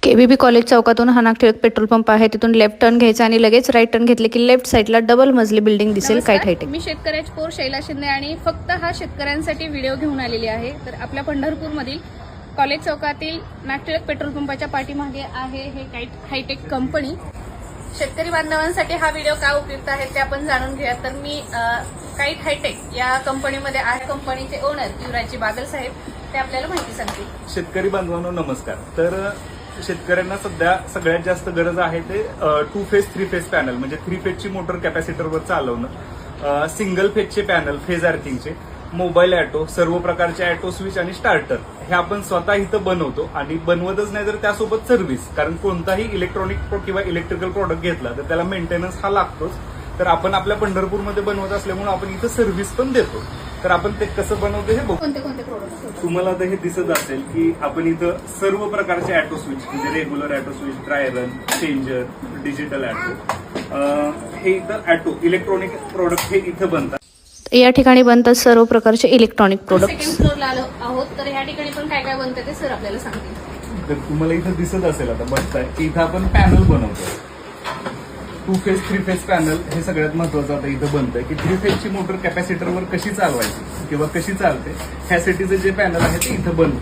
केबीबी college चौकातून हा Nagtilak petrol pump आहे. तिथून लेफ्ट टर्न घ्यायचा आणि लगेच राईट टर्न घेतले की लेफ्ट साईडला डबल मजली बिल्डिंग दिसेल. Kite hi tech. मी शेतकऱ्याची पोर शैला शिंदे आणि फक्त हा शेतकऱ्यांसाठी व्हिडिओ घेऊन आलेली आहे. तर आपल्या पंढरपूरमधील कॉलेज चौकातील नागटिळक पेट्रोल पंपाच्या पाठीमागे आहे हे काईट हायटेक कंपनी. शेतकरी बांधवांसाठी हा व्हिडिओ का उपयुक्त आहे ते आपण जाणून घेऊया. तर मी काईट हायटेक या कंपनीमध्ये आहे. कंपनीचे ओनर युवराजजी बागल साहेब ते आपल्याला माहिती सांगतील. शेतकरी बांधवांनो नमस्कार. तर शेतकऱ्यांना सध्या सगळ्यात जास्त गरज आहे ते 2 फेज 3 फेज पॅनल म्हणजे 3 फेजची मोटर कॅपॅसिटरवर चालवणं, सिंगल फेजचे पॅनल, फेज आर्थिंगचे, मोबाईल ऑटो, सर्व प्रकारचे ऑटो स्विच आणि स्टार्टर हे आपण स्वतः इथं बनवतो. आणि बनवतच नाही तर त्यासोबत सर्व्हिस, कारण कोणताही इलेक्ट्रॉनिक किंवा इलेक्ट्रिकल प्रॉडक्ट घेतला तर त्याला मेंटेनन्स हा लागतोच. तर आपण आपल्या पंढरपूरमध्ये बनवत असल्यामुळे आपण इथं सर्व्हिस पण देतो. तर आपण ते कसं बनवतो हे बघू. कोणते कोणते प्रोडक्ट तुम्हाला आता हे दिसत असेल की आपण इथं सर्व प्रकारचे ऑटो स्विच म्हणजे regular auto switch, dry run, changer, digital auto, हे इथं ऑटो इलेक्ट्रॉनिक प्रोडक्ट हे इथं बनतात. या ठिकाणी बनतात सर्व प्रकारचे इलेक्ट्रॉनिक प्रोडक्ट. सेकंड फ्लोअरला आलो आहोत. तर ह्या ठिकाणी पण काय काय बनतं ते सर आपल्याला सांगतील. तर तुम्हाला इथं दिसत असेल आता बघताय की इथं आपण पॅनल बनवतो. 2 फेज 3 फेज पॅनल हे सगळ्यात महत्वाचं आता इथं बनतंय की 3 फेजची मोटर कॅपॅसिटरवर कशी चालवायची किंवा कशी चालते ह्यासाठीचं जे पॅनल आहे ते इथं बनतंय.